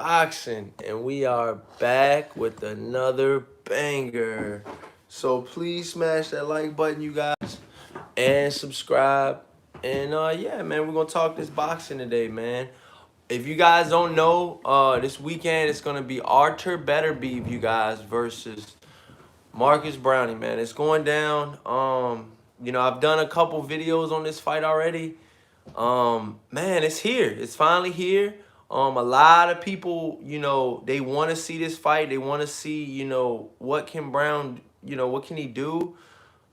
boxing, and we are back with another banger. So please smash that like button, you guys, and subscribe. And yeah, man, we're gonna talk this boxing today, man. If you guys don't know, this weekend it's gonna be Artur Beterbiev, you guys, versus Marcus Browne, man. It's going down. I've done a couple videos on this fight already. Man, it's here. It's finally here. A lot of people, they want to see this fight. They want to see, what can Browne, what can he do?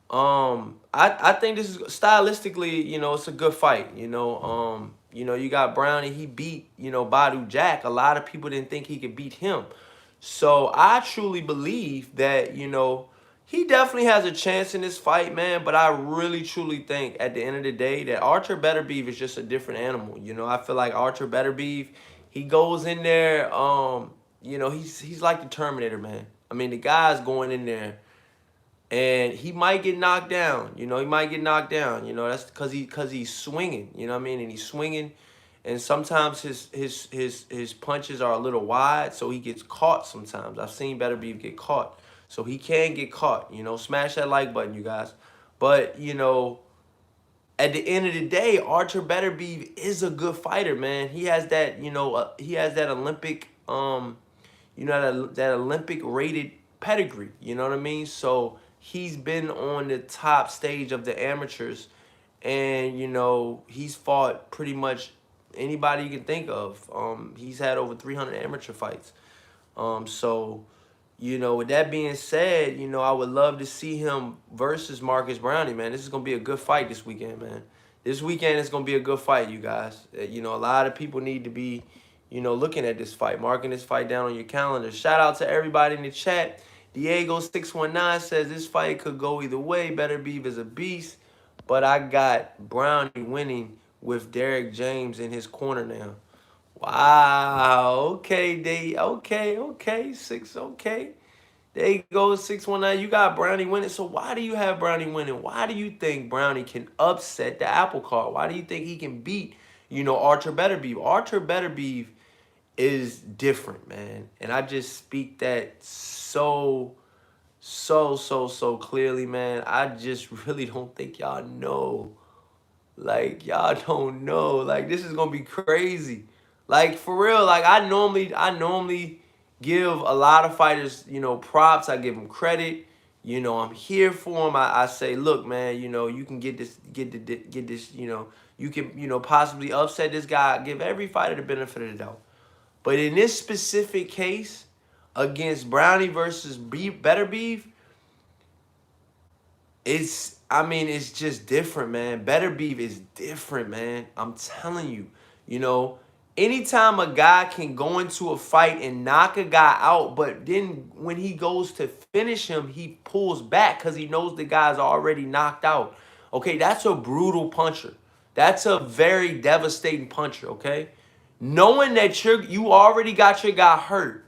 I think this is stylistically, it's a good fight. You got Browne. He beat, Badu Jack. A lot of people didn't think he could beat him. So I truly believe that, he definitely has a chance in this fight, man. But I really, truly think at the end of the day that Artur Beterbiev is just a different animal. I feel like Artur Beterbiev, he goes in there, he's like the Terminator, man. I mean, the guy's going in there and he might get knocked down. He might get knocked down. That's because he's swinging. You know what I mean? And he's swinging, and sometimes his punches are a little wide, so he gets caught. Sometimes I've seen Beterbiev get caught, so he can get caught. Smash that like button, you guys. But at the end of the day, Artur Beterbiev is a good fighter, man. He has that, he has that Olympic, that Olympic rated pedigree. You know what I mean? So he's been on the top stage of the amateurs, and he's fought pretty much anybody you can think of. He's had over 300 amateur fights. With that being said, I would love to see him versus Marcus Browne, man. This is gonna be a good fight this weekend, man. This weekend is gonna be a good fight, you guys. A lot of people need to be, looking at this fight, marking this fight down on your calendar. Shout out to everybody in the chat. Diego619 says this fight could go either way. Beterbiev is a beast, but I got Browne winning with Derek James in his corner now. Wow. Okay, okay. There you go, 619. You got Browne winning. So why do you have Browne winning? Why do you think Browne can upset the apple cart? Why do you think he can beat, Artur Beterbiev? Artur Beterbiev is different, man. And I just speak that so clearly, man. I just really don't think y'all know. Like, y'all don't know. Like, this is gonna be crazy. Like, for real. Like, I normally give a lot of fighters, props. I give them credit. I'm here for them. I say, look, man, you can get this, you can, possibly upset this guy. Give every fighter the benefit of the doubt. But in this specific case, against Browne versus Beterbiev, it's just different, man. Beterbiev is different, man. I'm telling you, anytime a guy can go into a fight and knock a guy out, but then when he goes to finish him, he pulls back because he knows the guy's already knocked out. Okay, that's a brutal puncher. That's a very devastating puncher, okay? Knowing that you already got your guy hurt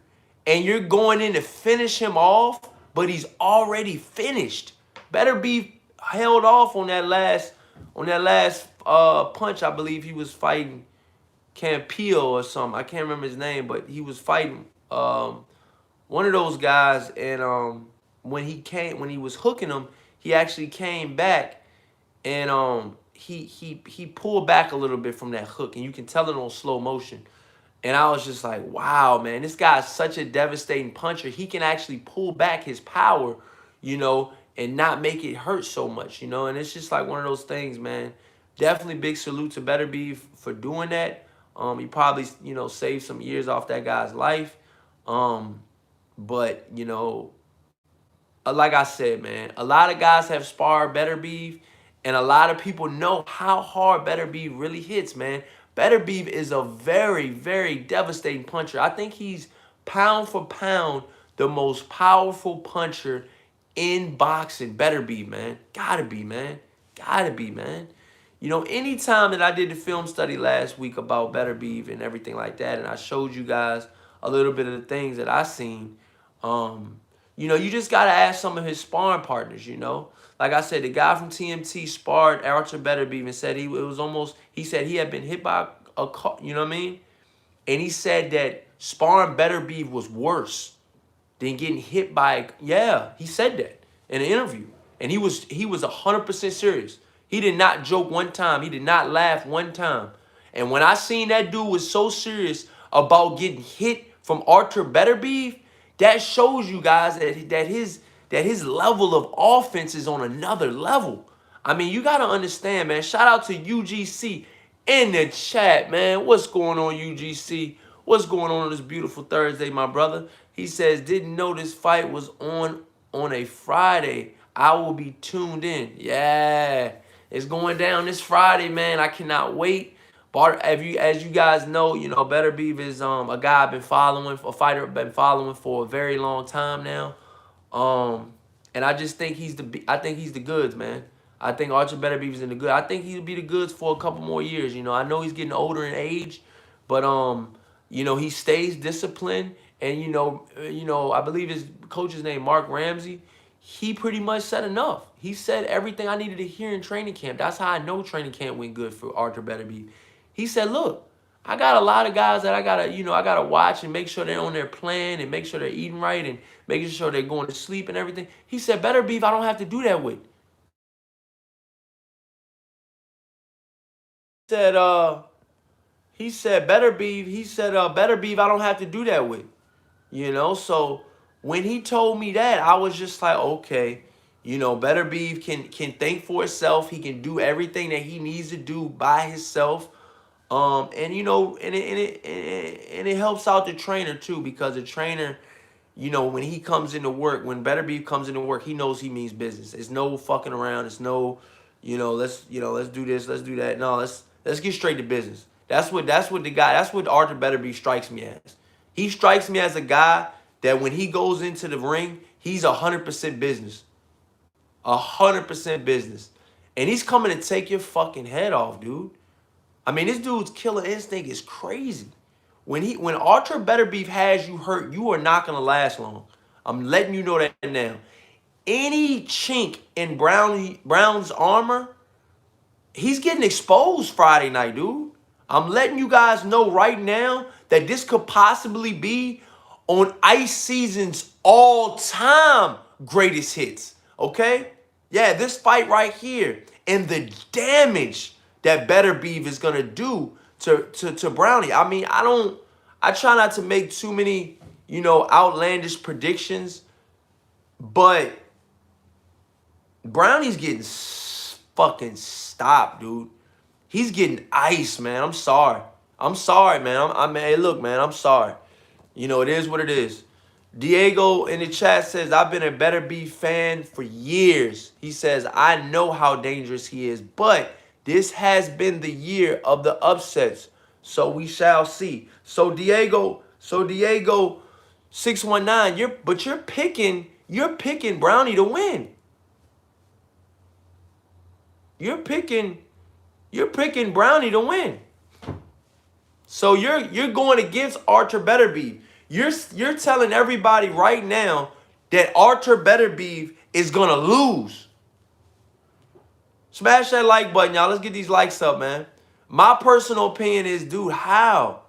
and you're going in to finish him off, but he's already finished. Beterbiev held off on that last punch. I believe he was fighting Campillo or something. I can't remember his name, but he was fighting one of those guys. And when he was hooking him, he actually came back and he pulled back a little bit from that hook, and you can tell it on slow motion. And I was just like, wow, man, this guy's such a devastating puncher. He can actually pull back his power, and not make it hurt so much, And it's just like one of those things, man. Definitely big salute to Beterbiev for doing that. He probably, saved some years off that guy's life. But, like I said, man, a lot of guys have sparred Beterbiev, and a lot of people know how hard Beterbiev really hits, man. Beterbiev is a very, very devastating puncher. I think he's pound for pound the most powerful puncher in boxing. Beterbiev, man. Gotta be, man. Gotta be, man. Anytime that I did the film study last week about Beterbiev and everything like that, and I showed you guys a little bit of the things that I seen, you just got to ask some of his sparring partners, Like I said, the guy from TMT sparred Artur Beterbiev and said he said he had been hit by a car, you know what I mean? and he said that sparring Beterbiev was worse than getting hit by. Yeah, he said that in an interview, and he was 100% serious. He did not joke one time. He did not laugh one time. And when I seen that dude was so serious about getting hit from Artur Beterbiev, that shows you guys that his level of offense is on another level. I mean, you got to understand, man. Shout out to UGC in the chat, man. What's going on, UGC? What's going on this beautiful Thursday, my brother? He says, didn't know this fight was on a Friday. I will be tuned in. Yeah, it's going down this Friday, man. I cannot wait. But as you guys know, Beterbiev is a guy I've been following, a fighter I've been following for a very long time now. And I just think he's the goods, man. I think Artur Beterbiev is in the good. I think he'll be the goods for a couple more years. I know he's getting older in age, but he stays disciplined. And I believe his coach's name, Mark Ramsey. He pretty much said enough. He said everything I needed to hear in training camp. That's how I know training camp went good for Artur Beterbiev. He said, look, I got a lot of guys that I gotta watch and make sure they're on their plan and make sure they're eating right and making sure they're going to sleep and everything. He said, Beterbiev, I don't have to do that with. He said Beterbiev, I don't have to do that with. So when he told me that, I was just like, okay, Beterbiev can think for itself. He can do everything that he needs to do by himself. And it helps out the trainer too, because the trainer, when he comes into work, when Beterbiev comes into work, he knows he means business. It's no fucking around. It's no, let's do this, let's do that. No, let's get straight to business. That's what Artur Beterbiev strikes me as. He strikes me as a guy that when he goes into the ring, he's 100% business. 100% business. And he's coming to take your fucking head off, dude. I mean, this dude's killer instinct is crazy. When Artur Beterbiev has you hurt, you are not going to last long. I'm letting you know that now. Any chink in Browne's armor, he's getting exposed Friday night, dude. I'm letting you guys know right now that this could possibly be on Ice Season's all-time greatest hits, okay? Yeah, this fight right here and the damage that Beterbiev is going to do to Browne. I mean, I try not to make too many, outlandish predictions, but Brownie's getting fucking stopped, dude. He's getting ice, man. I'm sorry. I'm sorry, man. Hey, look, man, I'm sorry. It is what it is. Diego in the chat says, I've been a Beterbiev fan for years. He says, I know how dangerous he is, but this has been the year of the upsets, so we shall see. So Diego 619, you're picking Browne to win. You're picking Browne to win. So you're going against Artur Beterbiev. You're telling everybody right now that Artur Beterbiev is gonna lose. Smash that like button, y'all. Let's get these likes up, man. My personal opinion is, dude, how?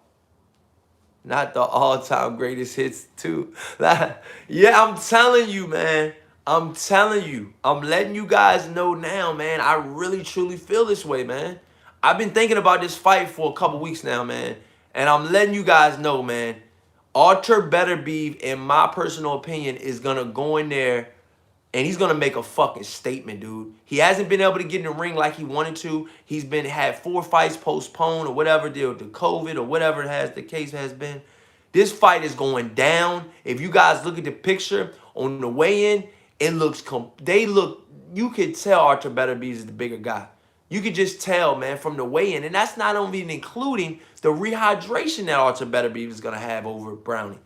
Not the all-time greatest hits, too. Yeah, I'm telling you, man. I'm telling you. I'm letting you guys know now, man. I really, truly feel this way, man. I've been thinking about this fight for a couple weeks now, man. And I'm letting you guys know, man. Artur Beterbiev, in my personal opinion, is going to go in there and he's going to make a fucking statement, dude. He hasn't been able to get in the ring like he wanted to. He's had 4 fights postponed or whatever, deal with the COVID or whatever the case has been. This fight is going down. If you guys look at the picture on the weigh-in, you could tell Artur Beterbiev is the bigger guy. You could just tell, man, from the weigh-in. And that's not even including the rehydration that Artur Beterbiev is going to have over Browne.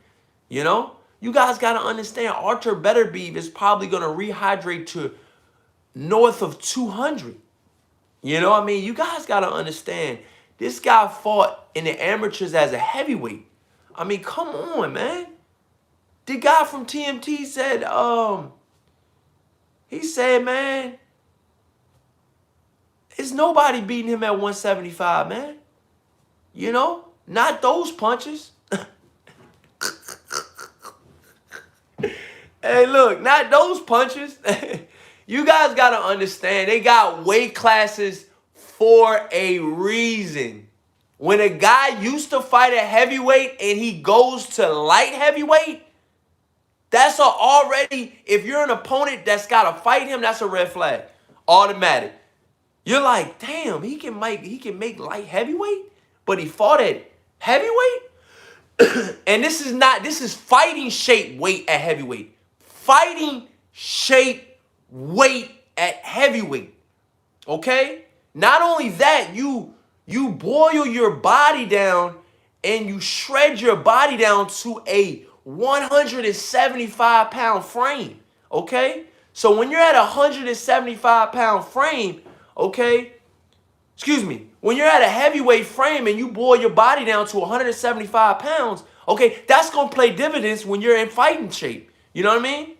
You guys got to understand, Artur Beterbiev is probably going to rehydrate to north of 200. I mean? You guys got to understand, this guy fought in the amateurs as a heavyweight. I mean, come on, man. The guy from TMT said, he said, man, it's nobody beating him at 175, man. Not those punches. Hey, look, not those punches. You guys got to understand, they got weight classes for a reason. When a guy used to fight at heavyweight and he goes to light heavyweight, that's already, if you're an opponent that's got to fight him, that's a red flag. Automatic. You're like, damn, he can make light heavyweight, but he fought at heavyweight? And this is fighting shape weight at heavyweight. Fighting shape weight at heavyweight. Okay? Not only that, you boil your body down and you shred your body down to a 175-pound frame. Okay? So when you're at a 175-pound frame, okay, excuse me, when you're at a heavyweight frame and you boil your body down to 175 pounds, okay, that's going to play dividends when you're in fighting shape. You know what I mean?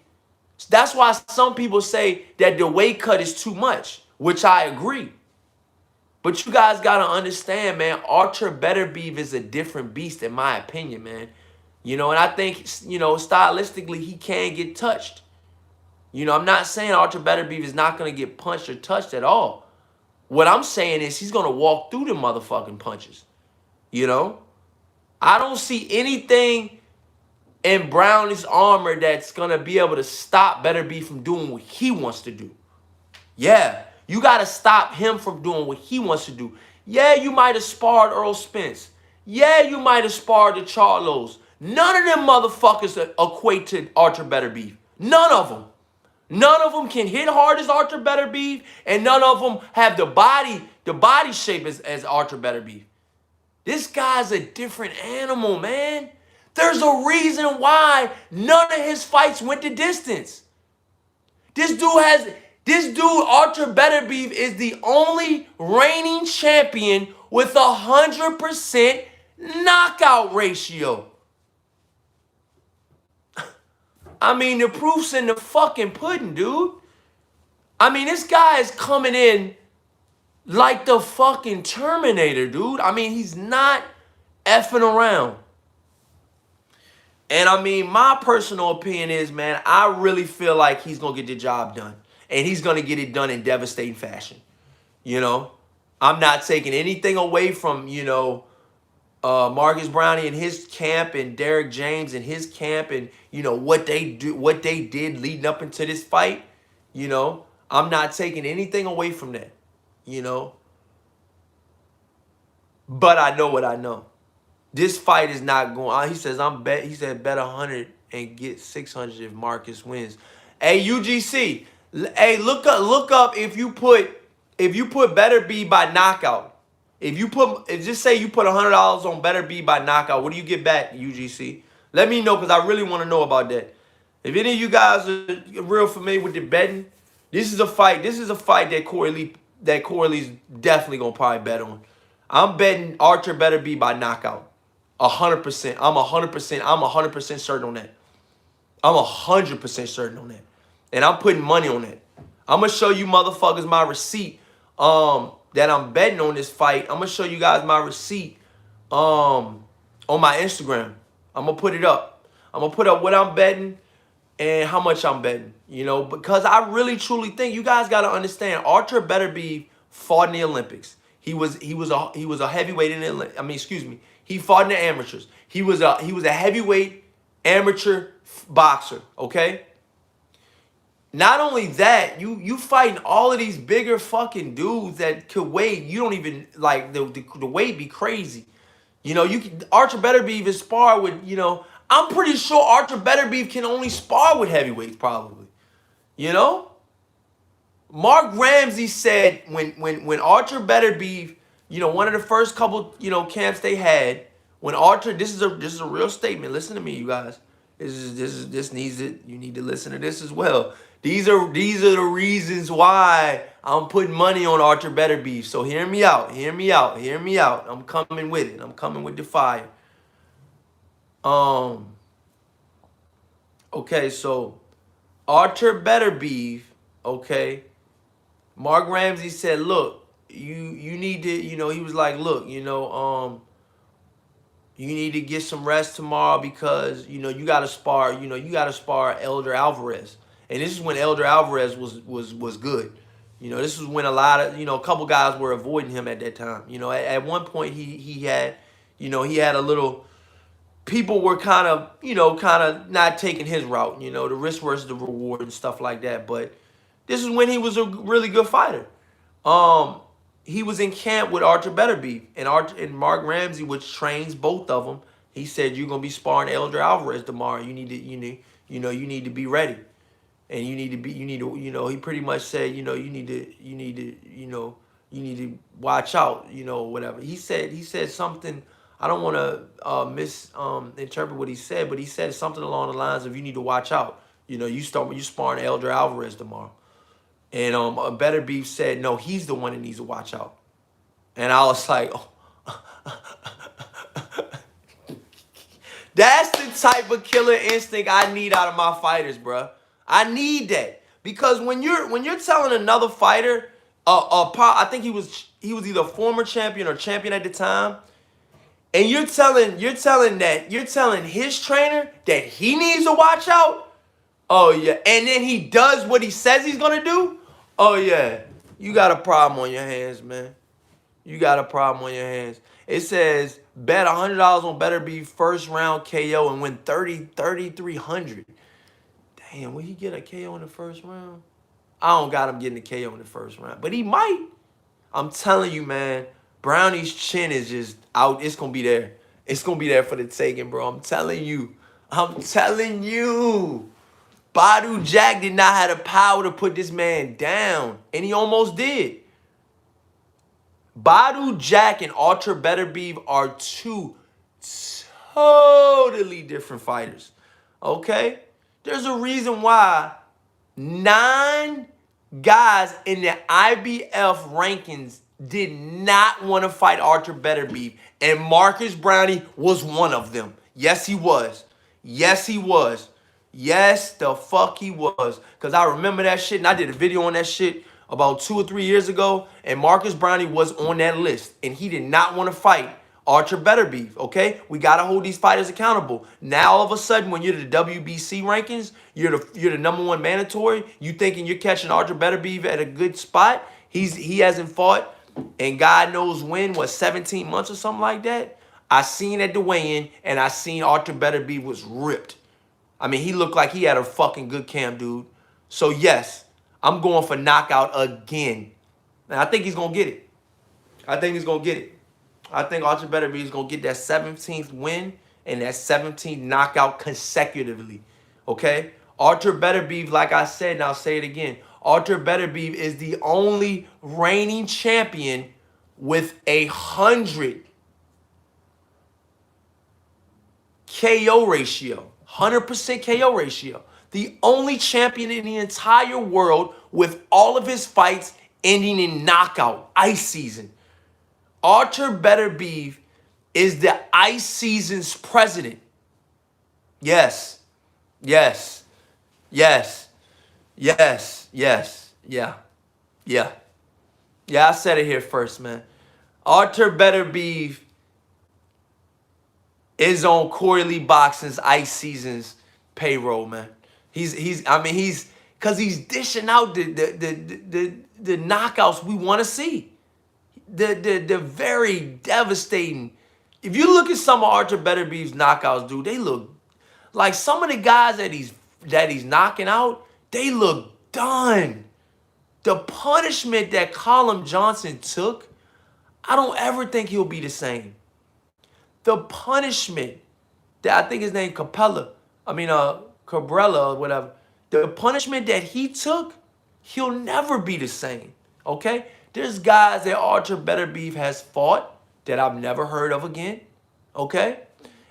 That's why some people say that the weight cut is too much, which I agree. But you guys got to understand, man, Artur Beterbiev is a different beast in my opinion, man. You know, and I think, you know, stylistically, he can get touched. You know, I'm not saying Artur Beterbiev is not going to get punched or touched at all. What I'm saying is he's going to walk through the motherfucking punches. You know? I don't see anything in Browne's armor that's going to be able to stop Beterbiev from doing what he wants to do. Yeah, you got to stop him from doing what he wants to do. Yeah, you might have sparred Earl Spence. Yeah, you might have sparred the Charlos. None of them motherfuckers equate to Artur Beterbiev. None of them. None of them can hit hard as Artur Beterbiev, and none of them have the body shape as Artur Beterbiev. This guy's a different animal, man. There's a reason why none of his fights went the distance. This dude, Artur Beterbiev, is the only reigning champion with 100% knockout ratio. I mean, the proof's in the fucking pudding, dude. I mean, this guy is coming in like the fucking Terminator, dude. I mean, he's not effing around. And I mean, my personal opinion is, man, I really feel like he's going to get the job done. And he's going to get it done in devastating fashion. You know, I'm not taking anything away from, you know, Marcus Browne and his camp and Derek James and his camp and, you know, what they did leading up into this fight. You know, I'm not taking anything away from that, you know. But I know what I know. This fight is not going. He said bet 100 and get 600 if Marcus wins. Hey, UGC. Hey, look up if you put Beterbiev by knockout. Just say you put $100 on Beterbiev by knockout, what do you get back, UGC? Let me know, because I really want to know about that. If any of you guys are real familiar with the betting, this is a fight that Corey Lee's definitely gonna probably bet on. I'm betting Artur Beterbiev by knockout. 100%. I'm 100% certain on that. I'm 100% certain on that. And I'm putting money on that. I'm gonna show you motherfuckers my receipt. That I'm betting on this fight. I'm gonna show you guys my receipt on my Instagram. I'm gonna put it up. I'm gonna put up what I'm betting and how much I'm betting. You know, because I really truly think you guys gotta understand. Artur Beterbiev fought in the Olympics. He was a heavyweight in the he fought in the amateurs. He was a heavyweight amateur boxer. Okay. Not only that, you fighting all of these bigger fucking dudes that could weigh. You don't even like the weight be crazy. You know, Artur Beterbiev is spar with, you know, I'm pretty sure Artur Beterbiev can only spar with heavyweights probably. You know? Mark Ramsey said when Artur Beterbiev, you know, one of the first couple, you know, camps they had, when Artur, this is a real statement. Listen to me, you guys. This needs it. You need to listen to this as well. These are the reasons why I'm putting money on Artur Beterbiev. So hear me out. Hear me out. Hear me out. I'm coming with it. I'm coming with the fire. Okay, so Artur Beterbiev, okay. Mark Ramsey said, look, you need to, you know, he was like, look, you know, You need to get some rest tomorrow because, you know, you got to spar, you got to spar Elder Alvarez. And this is when Elder Alvarez was good. You know, this was when a lot of, a couple guys were avoiding him at that time. You know, at one point he had, he had a little, people were kind of not taking his route, the risk versus the reward and stuff like that. But this is when he was a really good fighter. He was in camp with Arthur Beterbiev, and Mark Ramsey, which trains both of them. He said, "You're gonna be sparring Elder Alvarez tomorrow. You need to, you need to be ready, and you need to, He pretty much said, you need to watch out, whatever. He said something. I don't want to misinterpret what he said, but he said something along the lines of, you need to watch out. You sparring Elder Alvarez tomorrow. And Beterbiev said, no, he's the one that needs to watch out. And I was like, oh. That's the type of killer instinct I need out of my fighters, bro. I need that. Because when you're telling another fighter, I think he was either a former champion or champion at the time, and you're telling his trainer that he needs to watch out. Oh yeah, and then he does what he says he's gonna do. Oh yeah, you got a problem on your hands, man. You got a problem on your hands. It says bet $100 on Beterbiev first round KO and win 3,300. Damn, will he get a KO in the first round? I don't got him getting a KO in the first round, but he might. I'm telling you, man. Brownie's chin is just out. It's gonna be there. It's gonna be there for the taking, bro. I'm telling you. I'm telling you. Badu Jack did not have the power to put this man down, and he almost did. Badu Jack and Arthur Beterbiev are two totally different fighters, okay? There's a reason why 9 guys in the IBF rankings did not want to fight Arthur Beterbiev, and Marcus Browne was one of them. Yes, he was. Yes, he was. Yes, the fuck he was. Because I remember that shit, and I did a video on that shit about 2 or 3 years ago, and Marcus Browne was on that list, and he did not want to fight Arthur Beterbiev, okay? We got to hold these fighters accountable. Now, all of a sudden, when you're the WBC rankings, you're the number 1 mandatory, you thinking you're catching Arthur Beterbiev at a good spot. He hasn't fought, and God knows when, 17 months or something like that? I seen at the weigh-in, and I seen Arthur Beterbiev was ripped. I mean, he looked like he had a fucking good camp, dude. So, yes, I'm going for knockout again. And I think he's going to get it. I think he's going to get it. I think Arthur Beterbiev is going to get that 17th win and that 17th knockout consecutively. Okay? Arthur Beterbiev, like I said, and I'll say it again, Arthur Beterbiev is the only reigning champion with 100 KO ratio. 100% KO ratio. The only champion in the entire world with all of his fights ending in knockout, ice season. Arthur Beterbiev is the ice season's president. Yes. Yes. Yes. Yes. Yes. Yeah. Yeah. Yeah, I said it here first, man. Arthur Beterbiev is on Corey Lee Boxing's ice season's payroll, man. He's because he's dishing out the knockouts we want to see. The very devastating. If you look at some of Arthur Beterbeiv's knockouts, dude, they look like some of the guys that he's knocking out, they look done. The punishment that Callum Johnson took, I don't ever think he'll be the same. The punishment that I think his name Cabrella or whatever, the punishment that he took, he'll never be the same, okay? There's guys that Arthur Beterbiev has fought that I've never heard of again, okay?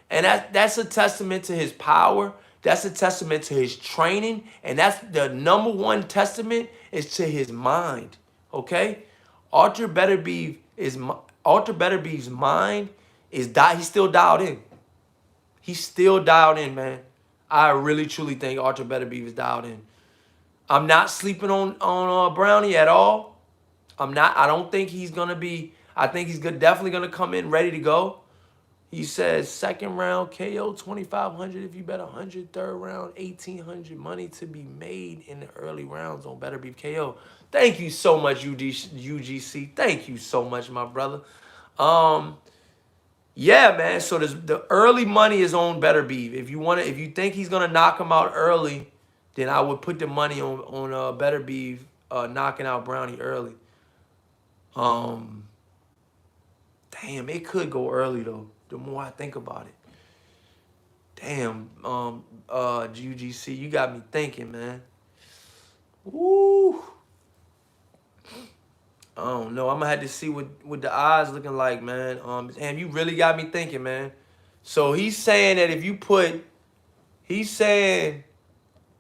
And that's a testament to his power. That's a testament to his training. And that's the number 1 testament is to his mind, okay? Arthur Beterbeiv's mind is he's still dialed in. He's still dialed in, man. I really, truly think Arthur Beterbiev is dialed in. I'm not sleeping on Brownie at all. I'm not. I don't think he's going to be. I think he's definitely going to come in ready to go. He says second round KO 2,500 if you bet 100. Third round 1,800. Money to be made in the early rounds on Beterbiev KO. Thank you so much, UGC. Thank you so much, my brother. Yeah, man. So the early money is on Beterbiev. If you think he's gonna knock him out early, then I would put the money on Beterbiev knocking out Browne early. Damn, it could go early though. The more I think about it. Damn, UGC, you got me thinking, man. Woo. I don't know. I'm gonna have to see what the odds looking like, man. Damn, you really got me thinking, man. So he's saying that if you put, he's saying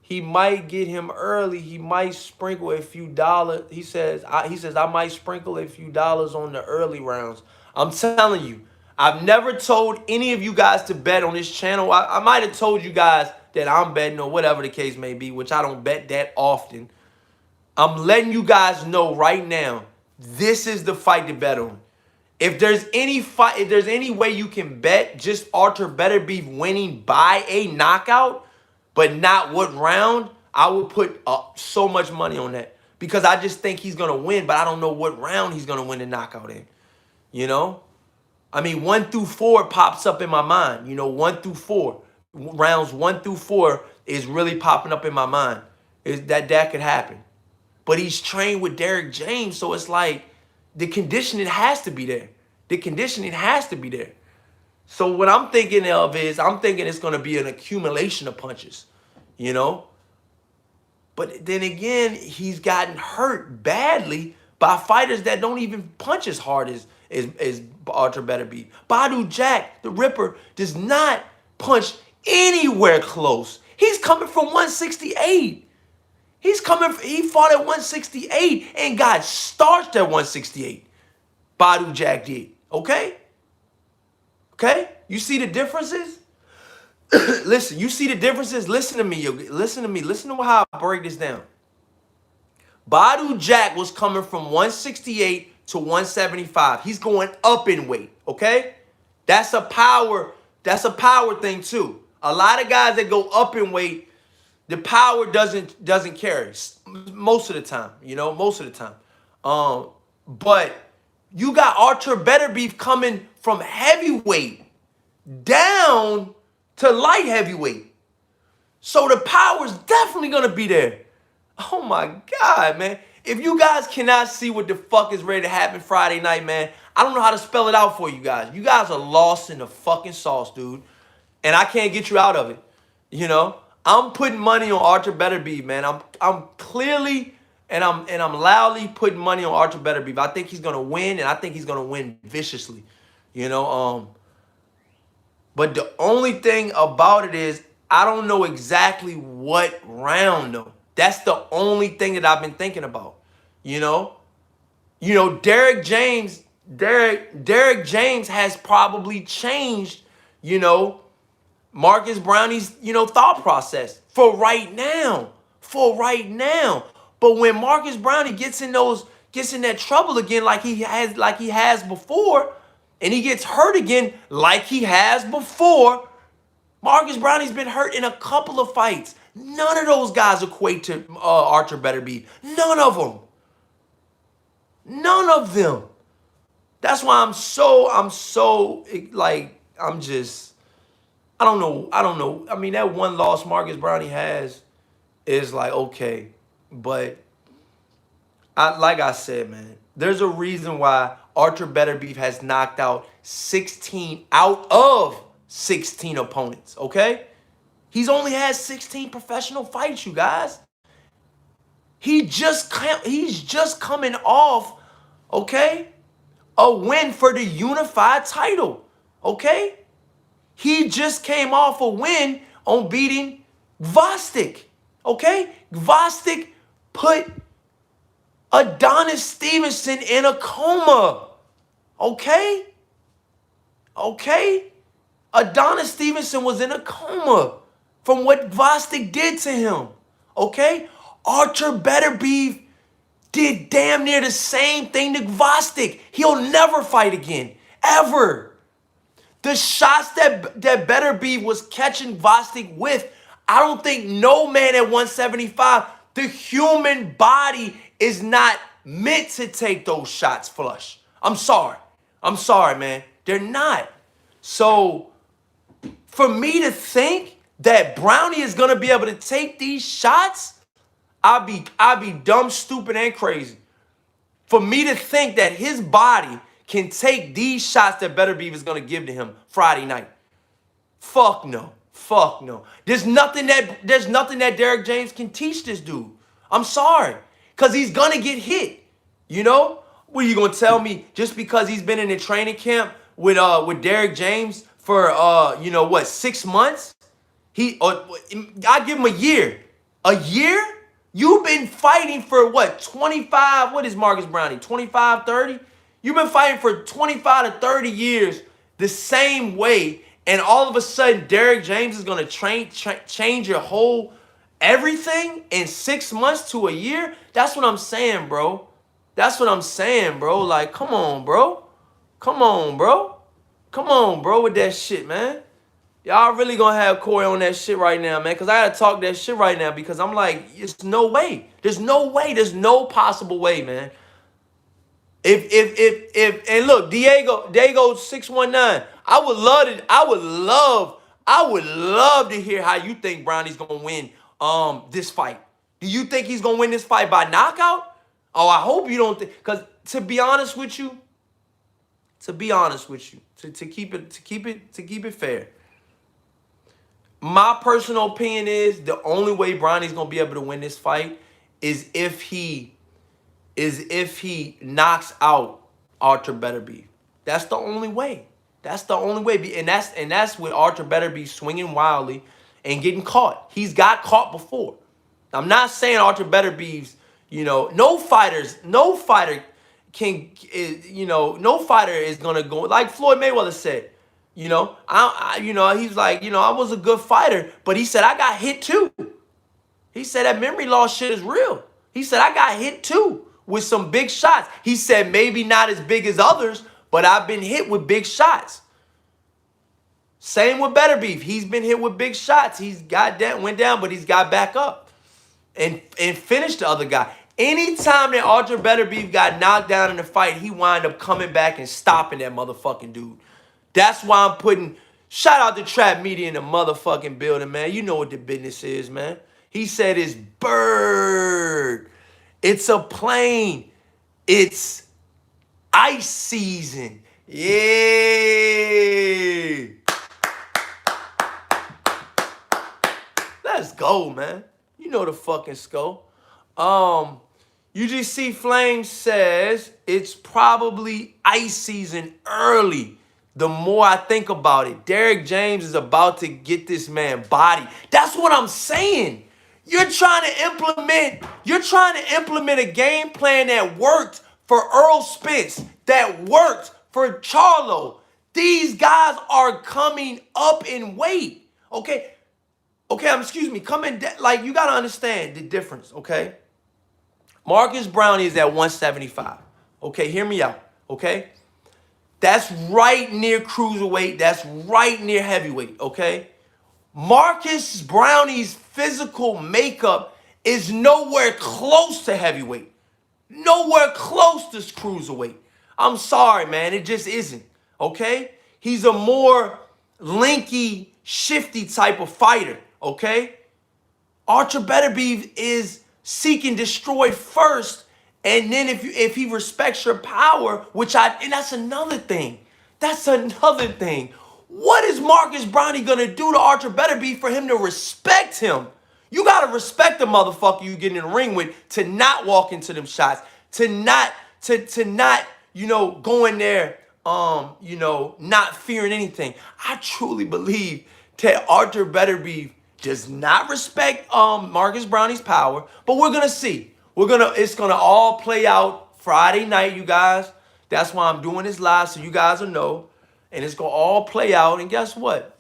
he might get him early. He might sprinkle a few dollars. He says I might sprinkle a few dollars on the early rounds. I'm telling you, I've never told any of you guys to bet on this channel. I might have told you guys that I'm betting or whatever the case may be, which I don't bet that often. I'm letting you guys know right now, this is the fight to bet on. If there's any fight, if there's any way you can bet just Artur Beterbiev winning by a knockout, but not what round, I would put so much money on that. Because I just think he's going to win, but I don't know what round he's going to win the knockout in. You know? I mean, 1 through 4 pops up in my mind. You know, 1 through 4. Rounds 1 through 4 is really popping up in my mind. Is that could happen. But he's trained with Derek James, so it's like the conditioning has to be there. The conditioning has to be there. So what I'm thinking of is, I'm thinking it's going to be an accumulation of punches, you know? But then again, he's gotten hurt badly by fighters that don't even punch as hard as Artur Beterbiev. Badu Jack, the Ripper, does not punch anywhere close. He's coming from 168. He fought at 168 and got starched at 168. Badu Jack did, okay? Okay? You see the differences? Listen, you see the differences? Listen to me. Listen to me. Listen to how I break this down. Badu Jack was coming from 168 to 175. He's going up in weight, okay? That's a power thing too. A lot of guys that go up in weight, the power doesn't carry most of the time, you know, most of the time. But you got Artur Beterbiev coming from heavyweight down to light heavyweight. So the power's definitely going to be there. Oh, my God, man. If you guys cannot see what the fuck is ready to happen Friday night, man, I don't know how to spell it out for you guys. You guys are lost in the fucking sauce, dude. And I can't get you out of it, you know? I'm putting money on Artur Beterbiev, man. I'm clearly and I'm loudly putting money on Artur Beterbiev. I think he's gonna win, and I think he's gonna win viciously. You know, but the only thing about it is I don't know exactly what round though. That's the only thing that I've been thinking about. You know, Derek James has probably changed, you know, Marcus Browne's, thought process for right now. But when Marcus Browne gets in that trouble again like he has before, and he gets hurt again like he has before, Marcus Browne's been hurt in a couple of fights. None of those guys equate to Artur Beterbiev. None of them. None of them. That's why I'm so like, I don't know. I mean, that one loss Marcus Browne has is like, okay. But like I said, man, there's a reason why Artur Beterbiev has knocked out 16 out of 16 opponents, okay? He's only had 16 professional fights, you guys. He's just coming off, okay, a win for the unified title, okay? He just came off a win on beating Gvozdyk, okay? Gvozdyk put Adonis Stevenson in a coma, okay? Okay? Adonis Stevenson was in a coma from what Gvozdyk did to him, okay? Artur Beterbiev did damn near the same thing to Gvozdyk. He'll never fight again, ever. The shots that Beterbiev was catching Vostok with, I don't think no man at 175, the human body is not meant to take those shots flush. I'm sorry. I'm sorry, man. They're not. So for me to think that Brownie is going to be able to take these shots, I'll be dumb, stupid, and crazy. For me to think that his body can take these shots that Beterbiev is going to give to him Friday night. Fuck no. Fuck no. There's nothing that Derrick James can teach this dude. I'm sorry. Because he's going to get hit. You know? What are you going to tell me? Just because he's been in a training camp with Derrick James for, 6 months? I give him a year. A year? You've been fighting for what, 25, what is Marcus Browne, 25, 30? You've been fighting for 25 to 30 years the same way, and all of a sudden Derrick James is going to change your whole everything in 6 months to a year? That's what I'm saying, bro. That's what I'm saying, bro. Like, come on, bro. Come on, bro. Come on, bro, with that shit, man. Y'all really gonna have Corey on that shit right now, man, because I gotta talk that shit right now because I'm like, it's no way. There's no way. There's no possible way, man. If and look, Diego 619, I would love to hear how you think Brownie's gonna win this fight. Do you think he's gonna win this fight by knockout? Oh, I hope you don't think, because to be honest with you, to keep it fair. My personal opinion is the only way Brownie's gonna be able to win this fight is if he knocks out Artur Beterbiev. That's the only way. That's the only way. And that's with Artur Beterbiev swinging wildly and getting caught. He's got caught before. I'm not saying Artur Beterbeiv's, no fighter is gonna go like Floyd Mayweather said. He's like, I was a good fighter, but he said I got hit too. He said that memory loss shit is real. He said I got hit too with some big shots. He said maybe not as big as others, but I've been hit with big shots. Same with Beterbiev. He's been hit with big shots. He's went down, but he's got back up and finished the other guy. Anytime that Artur Beterbiev got knocked down in the fight, he wound up coming back and stopping that motherfucking dude. That's why I'm putting, shout out to Trap Media in the motherfucking building, man. You know what the business is, man. He said it's bird. It's a plane. It's ice season. Yeah. Let's go, man. You know the fucking score. UGC Flame says it's probably ice season early. The more I think about it, Derrick James is about to get this man body. That's what I'm saying. You're trying to implement a game plan that worked for Earl Spence, that worked for Charlo. These guys are coming up in weight. Okay, excuse me, like you gotta understand the difference, okay? Marcus Browne is at 175. Okay, hear me out, okay? That's right near cruiserweight. That's right near heavyweight, okay? Marcus Brownie's physical makeup is nowhere close to heavyweight. Nowhere close to cruiserweight. I'm sorry, man. It just isn't, okay? He's a more linky, shifty type of fighter, okay? Artur Beterbiev is seek and destroy first, and then if he respects your power, and that's another thing. That's another thing. What is Marcus Browne gonna do to Artur Beterbiev for him to respect him? You gotta respect the motherfucker you get in the ring with to not walk into them shots, to not go in there, not fearing anything. I truly believe that Artur Beterbiev does not respect Marcus Brownie's power, but we're gonna see. It's gonna all play out Friday night, you guys. That's why I'm doing this live, so you guys will know. And it's gonna all play out. And guess what?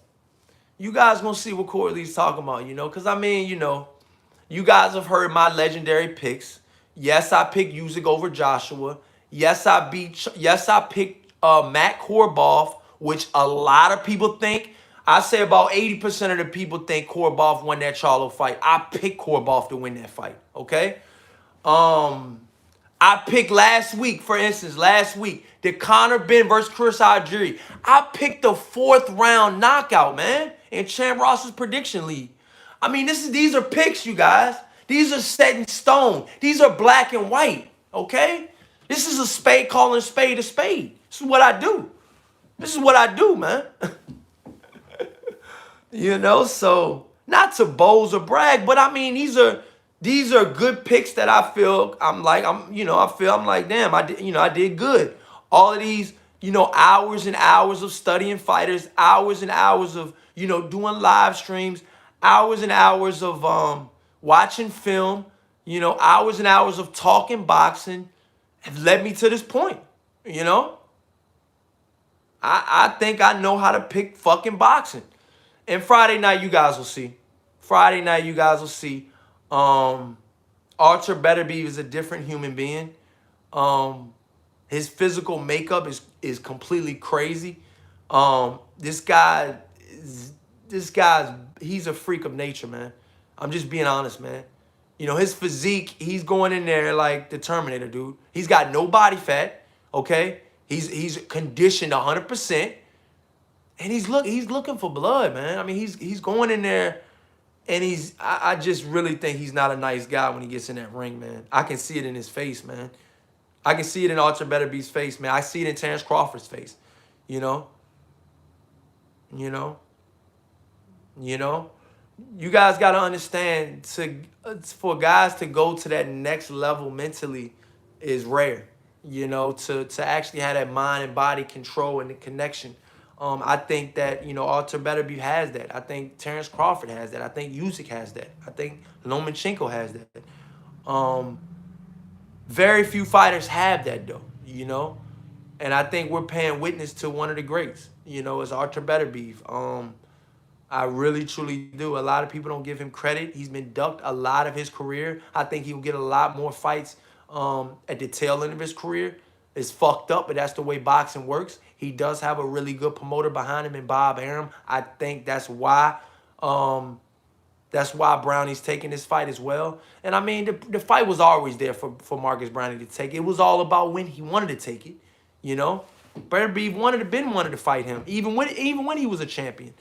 You guys gonna see what Corey Lee's talking about, because you guys have heard my legendary picks. Yes, I picked Usyk over Joshua. Yes, I picked Matt Korobov which a lot of people think. I say about 80% of the people think Korobov won that Charlo fight. I picked Korobov to win that fight, okay? I picked last week, for instance, the Conor Ben versus Chris Algieri. I picked the 4th round knockout, man, in Champ Ross's prediction league. I mean, these are picks, you guys. These are set in stone. These are black and white, okay? This is a spade calling a spade a spade. This is what I do. This is what I do, man. You know, so not to boast or brag, but I mean, these are good picks that I feel I'm like, damn, I did good. All of these, hours and hours of studying fighters, hours and hours of, doing live streams, hours and hours of watching film, hours and hours of talking boxing have led me to this point, I think I know how to pick fucking boxing. And Friday night, you guys will see. Friday night, you guys will see. Artur Beterbiev is a different human being. His physical makeup is completely crazy. This guy's he's a freak of nature, man. I'm just being honest, man. His physique, he's going in there like the Terminator, dude. He's got no body fat, okay? He's conditioned 100%. And he's looking for blood, man. I mean, he's going in there, and I just really think he's not a nice guy when he gets in that ring, man. I can see it in his face, man. I can see it in Artur Beterbeiv's face, man. I see it in Terrence Crawford's face, You guys got to understand, for guys to go to that next level mentally is rare, to actually have that mind and body control and the connection. I think that, Artur Beterbiev has that. I think Terrence Crawford has that. I think Usyk has that. I think Lomachenko has that. Very few fighters have that, though, And I think we're paying witness to one of the greats, is Artur Beterbiev. I really, truly do. A lot of people don't give him credit. He's been ducked a lot of his career. I think he'll get a lot more fights at the tail end of his career. It's fucked up, but that's the way boxing works. He does have a really good promoter behind him in Bob Arum. I think that's why Brownie's taking this fight as well. And I mean, the fight was always there for Marcus Brownie to take. It was all about when he wanted to take it. Beterbiev wanted to fight him, even when he was a champion.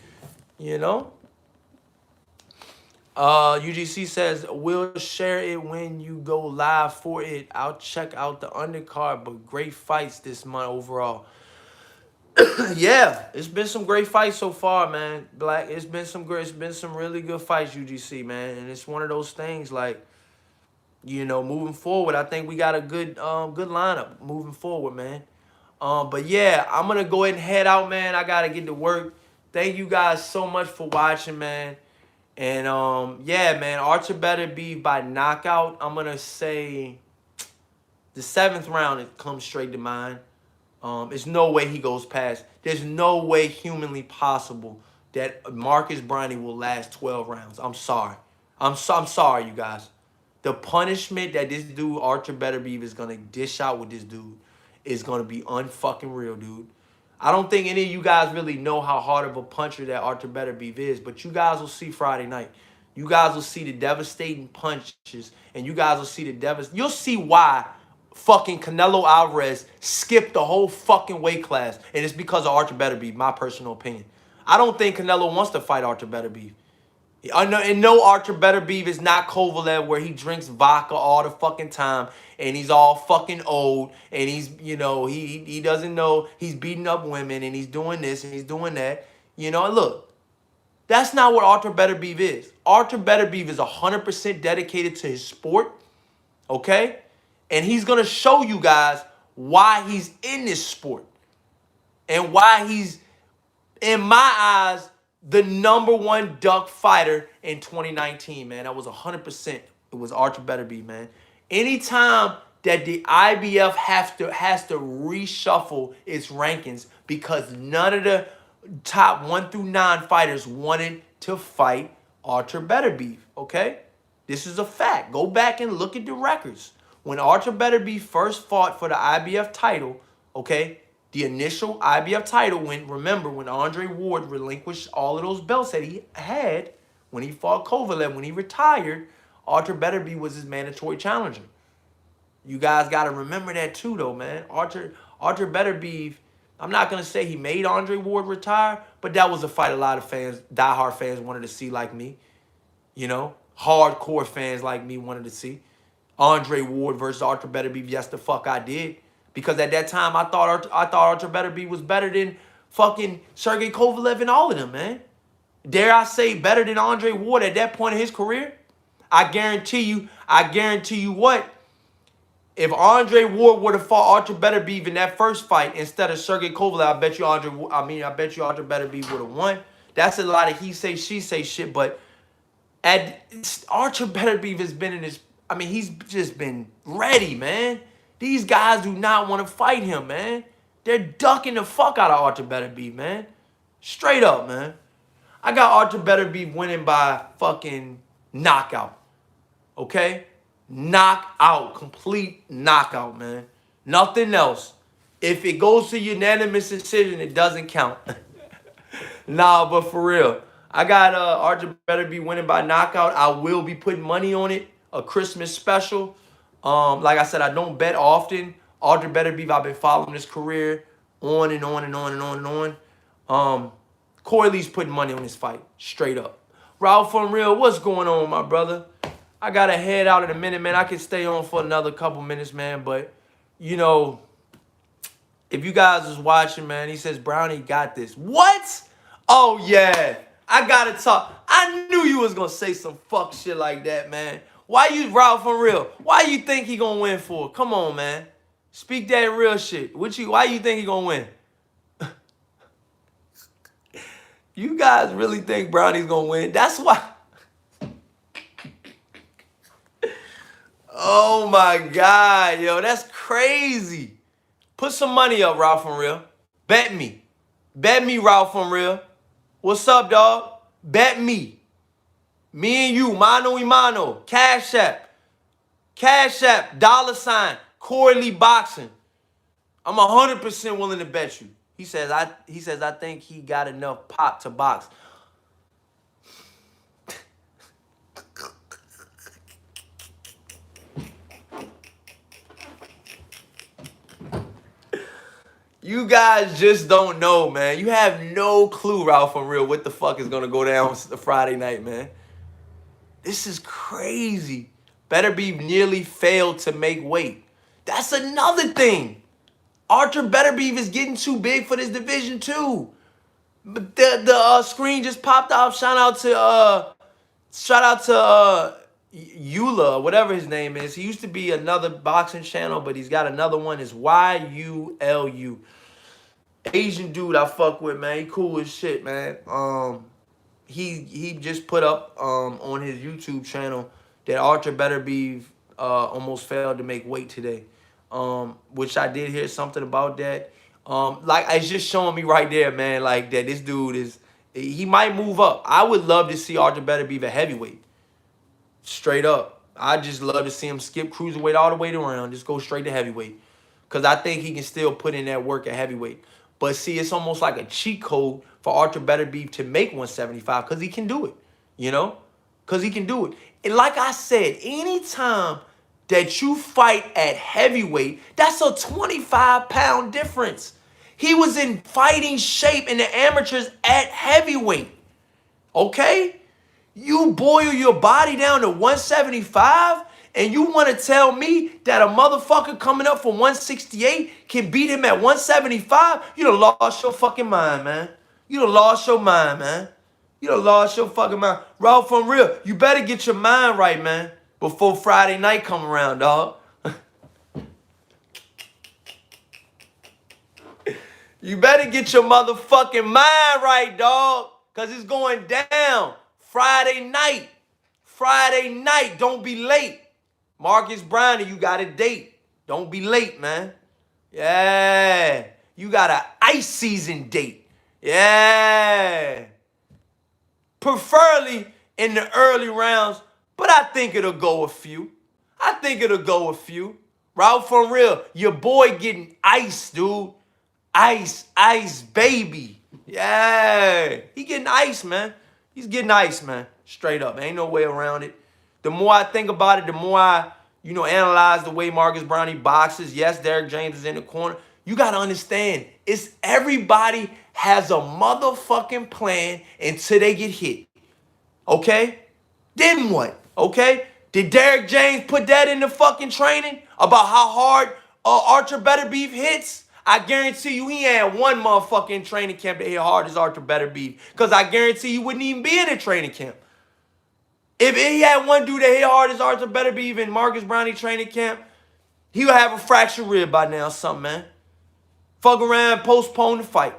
UGC says, we'll share it when you go live for it. I'll check out the undercard, but great fights this month overall. Yeah, it's been some great fights so far, man. It's been some really good fights, UGC, man. And it's one of those things like, moving forward, I think we got a good lineup moving forward, man. But yeah, I'm gonna go ahead and head out, man. I gotta get to work. Thank you guys so much for watching, man. And yeah, man, Artur Beterbiev by knockout. I'm gonna say the 7th round, it comes straight to mind. There's no way he goes past. There's no way humanly possible that Marcus Browne will last 12 rounds. I'm sorry. I'm sorry, you guys. The punishment that this dude, Artur Beterbiev, is gonna dish out with this dude is gonna be unfucking real, dude. I don't think any of you guys really know how hard of a puncher that Artur Beterbiev is, but you guys will see Friday night. You guys will see the devastating punches, and you guys will see you'll see why fucking Canelo Alvarez skipped the whole fucking weight class, and it's because of Artur Beterbiev, my personal opinion. I don't think Canelo wants to fight Artur Beterbiev. And no, Artur Beterbiev is not Kovalev where he drinks vodka all the fucking time and he's all fucking old and he's, he doesn't know he's beating up women and he's doing this and he's doing that. Look, that's not what Artur Beterbiev is. Artur Beterbiev is 100% dedicated to his sport, okay? And he's going to show you guys why he's in this sport and why he's, in my eyes, the #1 duck fighter in 2019, man. That was 100%. It was Artur Beterbiev, man. Anytime that the IBF has to reshuffle its rankings because none of the top 1 through 9 fighters wanted to fight Artur Beterbiev, okay? This is a fact. Go back and look at the records. When Artur Beterbiev first fought for the IBF title, okay, The initial IBF title win, remember, when Andre Ward relinquished all of those belts that he had when he fought Kovalev, when he retired, Artur Beterbiev was his mandatory challenger. You guys got to remember that too, though, man. Artur Beterbiev, I'm not going to say he made Andre Ward retire, but that was a fight a lot of fans, diehard fans, wanted to see like me. You know, hardcore fans like me wanted to see. Andre Ward versus Artur Beterbiev, yes, the fuck I did. Because at that time, I thought Artur Beterbiev was better than fucking Sergey Kovalev and all of them, man. Dare I say better than Andre Ward at that point in his career? I guarantee you what? If Andre Ward would have fought Artur Beterbiev in that first fight instead of Sergey Kovalev, I bet you Artur Beterbiev would have won. That's a lot of he say, she say shit, but Artur Beterbiev has been in his, I mean, he's just been ready, man. These guys do not want to fight him, man. They're ducking the fuck out of Artur Beterbiev, man. Straight up, man. I got Artur Beterbiev winning by fucking knockout. Okay? Knockout. Complete knockout, man. Nothing else. If it goes to unanimous decision, it doesn't count. Nah, but for real. I got Artur Beterbiev winning by knockout. I will be putting money on it. A Christmas special. Like I said, I don't bet often. Artur Beterbiev, I've been following his career on and on and on and on and on. Corey Lee's putting money on this fight. Straight up. Ralph Unreal, what's going on, my brother? I got to head out in a minute, man. I can stay on for another couple minutes, man. But, you know, if you guys was watching, man, he says, Brownie got this. What? Oh, yeah. I got to talk. I knew you was going to say some fuck shit like that, man. Why you, Ralph Unreal? Why you think he going to win for? Come on, man. Speak that real shit. Why you think he going to win? You guys really think Brownie's going to win? That's why. Oh, my God, yo. That's crazy. Put some money up, Ralph Unreal. Bet me. Bet me, Ralph Unreal. What's up, dog? Bet me. Me and you, mano y mano. Cash App. Cash App. $, Corey Lee Boxing. I'm 100% willing to bet you. He says, I think he got enough pop to box. You guys just don't know, man. You have no clue, Ralph Unreal, what the fuck is going to go down the Friday night, man. This is crazy. Beterbiev nearly failed to make weight. That's another thing. Artur Beterbiev is getting too big for this division, too. But the screen just popped off. Shout out to Eula, whatever his name is. He used to be another boxing channel, but he's got another one. It's YULU. Asian dude I fuck with, man. He cool as shit, man. He just put up on his YouTube channel that Artur Beterbiev almost failed to make weight today. Which I did hear something about that. Like, it's just showing me right there, man, like that this dude he might move up. I would love to see Artur Beterbiev a heavyweight. Straight up. I just love to see him skip cruiserweight all the way around. Just go straight to heavyweight. Because I think he can still put in that work at heavyweight. But see, it's almost like a cheat code for Artur Beterbiev to make 175 because he can do it. You know? Because he can do it. And like I said, anytime that you fight at heavyweight, that's a 25-pound difference. He was in fighting shape in the amateurs at heavyweight. Okay? You boil your body down to 175 and you want to tell me that a motherfucker coming up from 168 can beat him at 175? You done lost your fucking mind, man. You done lost your mind, man. You done lost your fucking mind. Ralph Unreal, you better get your mind right, man, before Friday night come around, dog. You better get your motherfucking mind right, dog, because it's going down Friday night. Friday night. Don't be late. Marcus Browne, you got a date. Don't be late, man. Yeah. You got an ice season date. Yeah. Preferably in the early rounds, but I think it'll go a few. Ralph Unreal, your boy getting ice, dude. Ice, baby. Yeah. He getting ice, man. He's getting ice, man. Straight up. Ain't no way around it. The more I think about it, the more I, analyze the way Marcus Browne boxes. Yes, Derrick James is in the corner. You got to understand, it's everybody has a motherfucking plan until they get hit. Okay? Then what? Okay? Did Derrick James put that in the fucking training about how hard Archer Beterbiev hits? I guarantee you he had one motherfucking training camp that hit hard as Archer Beterbiev. Because I guarantee you wouldn't even be in a training camp. If he had one dude that hit hard as Archer Beterbiev in Marcus Browne training camp, he would have a fractured rib by now or something, man. Fuck around, postpone the fight.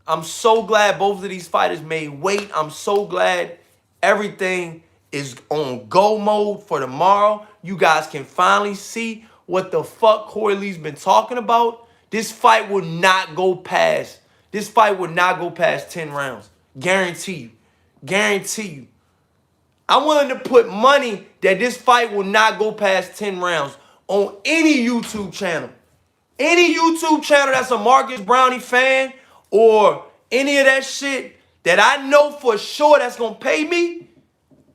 I'm so glad both of these fighters made weight. I'm so glad everything is on go mode for tomorrow. You guys can finally see what the fuck Corey Lee's been talking about. This fight will not go past. This fight will not go past 10 rounds. Guarantee you. Guarantee you. I'm willing to put money that this fight will not go past 10 rounds on any YouTube channel. Any YouTube channel that's a Marcus Browne fan or any of that shit that I know for sure that's going to pay me,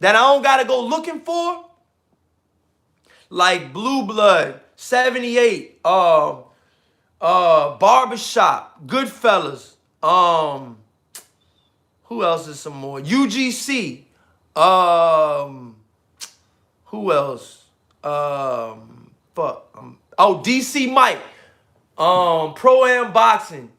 that I don't got to go looking for, like Blue Blood, 78, Barbershop, Goodfellas, who else is some more? UGC, who else? DC Mike, Pro-Am Boxing,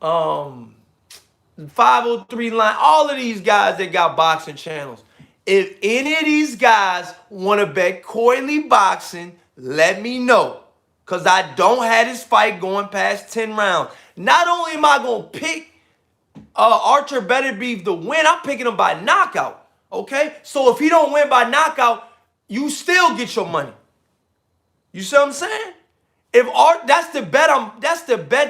503 Line, all of these guys that got boxing channels. If any of these guys want to bet Corey Lee boxing, let me know. Because I don't have this fight going past 10 rounds. Not only am I going to pick Archer Beterbiev to win, I'm picking him by knockout. Okay? So if he don't win by knockout, you still get your money. You see what I'm saying? That's the bet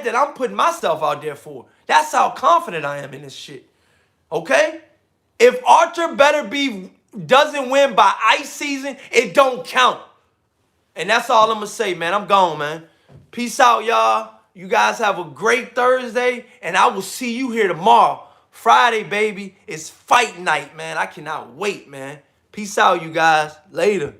that I'm putting myself out there for. That's how confident I am in this shit. Okay? If Archer Beterbiev doesn't win by ice season, it don't count. And that's all I'm going to say, man. I'm gone, man. Peace out, y'all. You guys have a great Thursday, and I will see you here tomorrow. Friday, baby. It's fight night, man. I cannot wait, man. Peace out, you guys. Later.